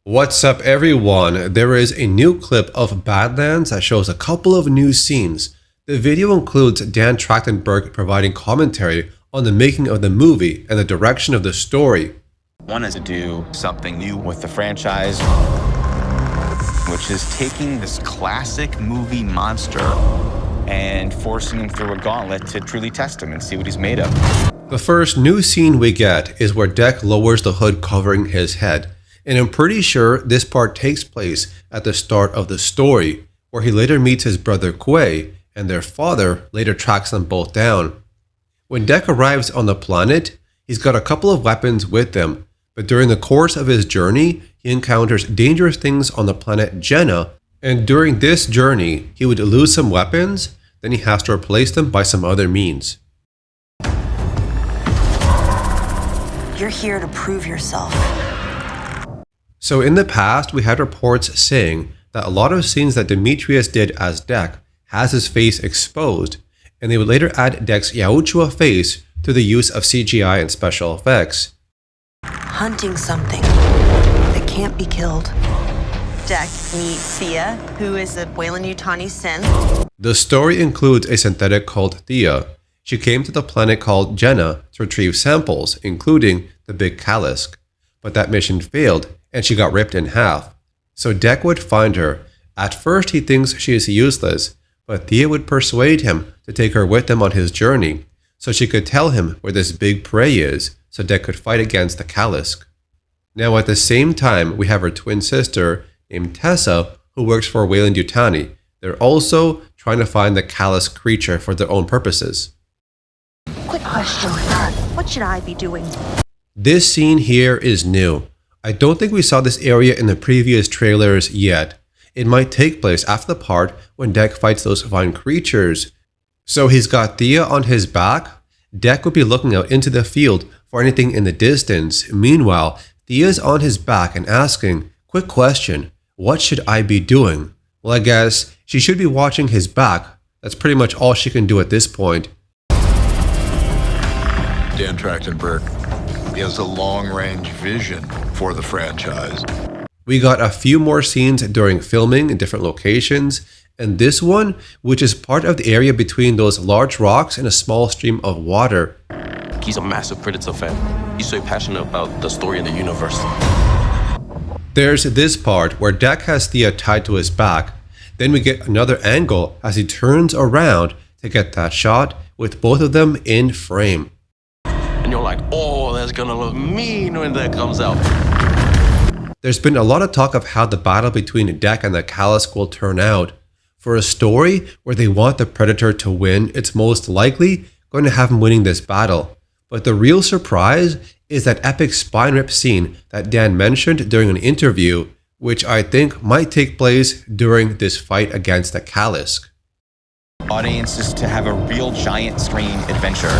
What's up everyone? There is a new clip of Badlands that shows a couple of new scenes. The video includes Dan Trachtenberg providing commentary on the making of the movie and the direction of the story. One is to do something new with the franchise, which is taking this classic movie monster and forcing him through a gauntlet to truly test him and see what he's made of. The first new scene we get is where Deck lowers the hood covering his head. And I'm pretty sure this part takes place at the start of the story, where he later meets his brother Quay, and their father later tracks them both down. When Deck arrives on the planet, he's got a couple of weapons with him, but during the course of his journey, he encounters dangerous things on the planet Jenna, and during this journey, he would lose some weapons, then he has to replace them by some other means. You're here to prove yourself. So in the past, we had reports saying that a lot of scenes that Dimitrius did as Deck has his face exposed, and they would later add Deck's Yahushua face through the use of CGI and special effects. Hunting something that can't be killed. Deck meets Thia, who is a Weyland-Yutani synth. The story includes a synthetic called Thia. She came to the planet called Jenna to retrieve samples, including the big KALISK, but that mission failed and she got ripped in half. So Deck would find her. At first he thinks she is useless, but Thia would persuade him to take her with them on his journey, so she could tell him where this big prey is, so Deck could fight against the KALISK. Now at the same time, we have her twin sister named Tessa, who works for Weyland-Yutani. They're also trying to find the KALISK creature for their own purposes. Quick question. What should I be doing? This scene here is new. I don't think we saw this area in the previous trailers yet. It might take place after the part when Deck fights those fine creatures. So he's got Thia on his back. Deck would be looking out into the field for anything in the distance. Meanwhile, Thia's on his back and asking, quick question, what should I be doing? Well, I guess she should be watching his back. That's pretty much all she can do at this point. Dan Trachtenberg. He has a long-range vision for the franchise. We got a few more scenes during filming in different locations, and this one, which is part of the area between those large rocks and a small stream of water. He's a massive Predator fan. He's so passionate about the story and the universe. There's this part where Deck has Thia tied to his back. Then we get another angle as he turns around to get that shot with both of them in frame. And you're like, oh, that's gonna look mean when that comes out. There's been a lot of talk of how the battle between Deck and the KALISK will turn out. For a story where they want the Predator to win, it's most likely going to have him winning this battle. But the real surprise is that epic spine rip scene that Dan mentioned during an interview, which I think might take place during this fight against the KALISK. Audiences to have a real giant screen adventure.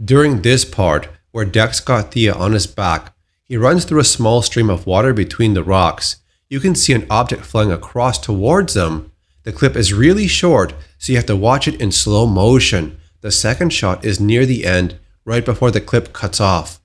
During this part, where Deck's got Thia on his back, he runs through a small stream of water between the rocks. You can see an object flying across towards them. The clip is really short, so you have to watch it in slow motion. The second shot is near the end, right before the clip cuts off.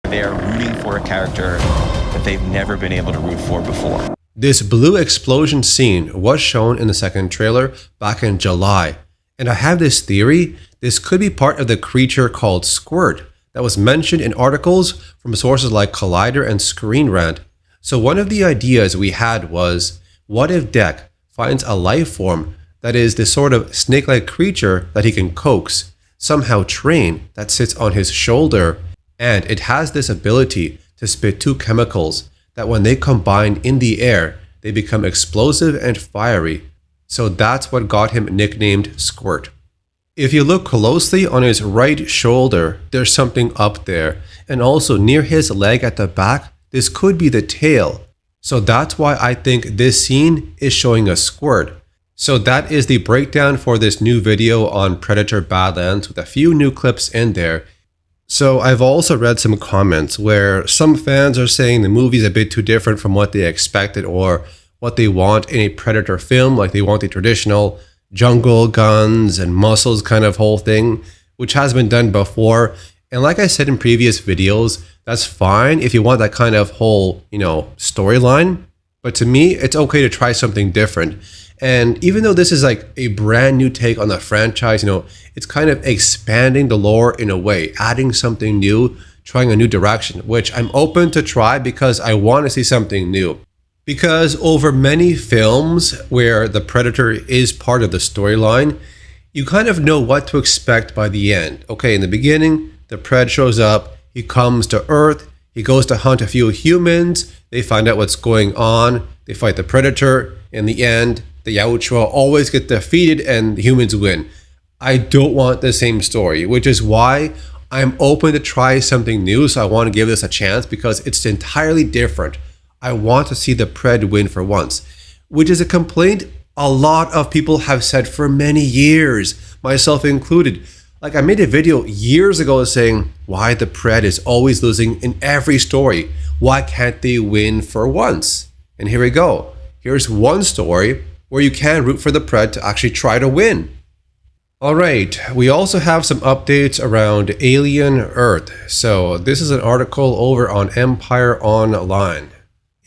They are rooting for a character that they've never been able to root for before. This blue explosion scene was shown in the second trailer back in July. And I have this theory, this could be part of the creature called Squirt that was mentioned in articles from sources like Collider and Screen Rant. So one of the ideas we had was, what if Deck finds a life form that is this sort of snake-like creature that he can coax, somehow train, that sits on his shoulder, and it has this ability to spit two chemicals that when they combine in the air, they become explosive and fiery. So that's what got him nicknamed Squirt. If you look closely on his right shoulder, there's something up there. And also near his leg at the back, this could be the tail. So that's why I think this scene is showing a Squirt. So that is the breakdown for this new video on Predator Badlands with a few new clips in there. So I've also read some comments where some fans are saying the movie's a bit too different from what they expected or what they want in a Predator film, like they want the traditional jungle guns and muscles kind of whole thing, which has been done before. And like I said in previous videos, That's fine if you want that kind of whole, storyline. But to me, it's okay to try something different. And even though this is like a brand new take on the franchise, it's kind of expanding the lore in a way, adding something new, trying a new direction, which I'm open to try because I want to see something new. Because over many films where the Predator is part of the storyline, you kind of know what to expect by the end. Okay, in the beginning, the Pred shows up, he comes to Earth, he goes to hunt a few humans, they find out what's going on, they fight the Predator, in the end, the Yautja always get defeated and the humans win. I don't want the same story, which is why I'm open to try something new, so I want to give this a chance because it's entirely different. I want to see the Pred win for once, which is a complaint a lot of people have said for many years, myself included. Like, I made a video years ago saying why the Pred is always losing in every story. Why can't they win for once? And here we go. Here's one story where you can root for the Pred to actually try to win. Alright, we also have some updates around Alien Earth. So this is an article over on Empire Online.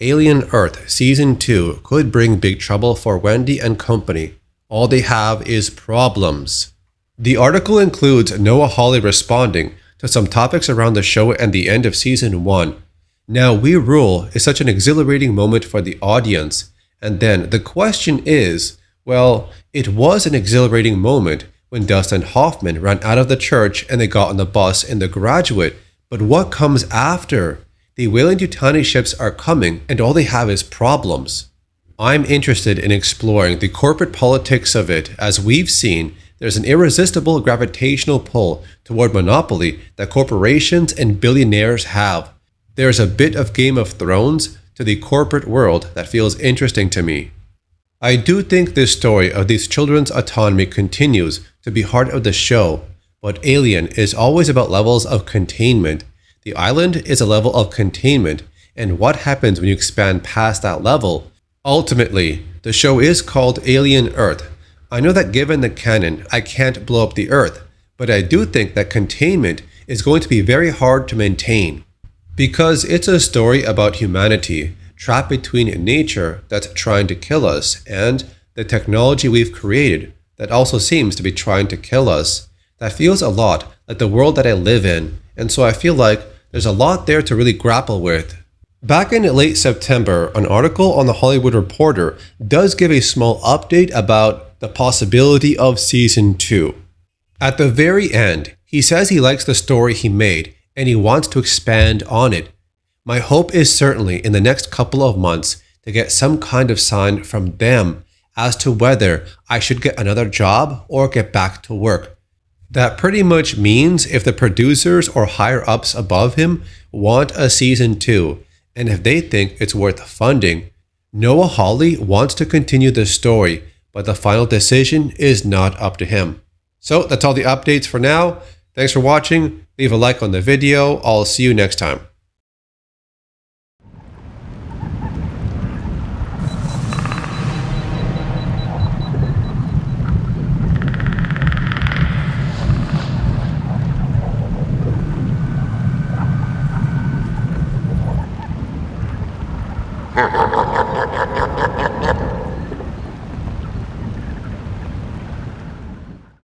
Alien Earth Season 2 could bring big trouble for Wendy and company. All they have is problems. The article includes Noah Hawley responding to some topics around the show and the end of Season 1. Now We Rule is such an exhilarating moment for the audience. And then the question is, well, it was an exhilarating moment when Dustin Hoffman ran out of the church and they got on the bus in The Graduate. But what comes after? The Weyland-Yutani ships are coming and all they have is problems. I'm interested in exploring the corporate politics of it. As we've seen, there's an irresistible gravitational pull toward monopoly that corporations and billionaires have. There's a bit of Game of Thrones to the corporate world that feels interesting to me. I do think this story of these children's autonomy continues to be heart of the show, but Alien is always about levels of containment. The island is a level of containment, and what happens when you expand past that level? Ultimately, the show is called Alien Earth. I know that given the canon, I can't blow up the Earth, but I do think that containment is going to be very hard to maintain. Because it's a story about humanity, trapped between nature that's trying to kill us and the technology we've created that also seems to be trying to kill us. That feels a lot like the world that I live in, and so I feel like there's a lot there to really grapple with. Back in late September, an article on The Hollywood Reporter does give a small update about the possibility of Season 2. At the very end, he says he likes the story he made and he wants to expand on it. My hope is certainly in the next couple of months to get some kind of sign from them as to whether I should get another job or get back to work. That pretty much means if the producers or higher ups above him want a Season 2, and if they think it's worth funding. Noah Hawley wants to continue the story, but the final decision is not up to him. So that's all the updates for now. Thanks for watching. Leave a like on the video. I'll see you next time. Ha ha ha.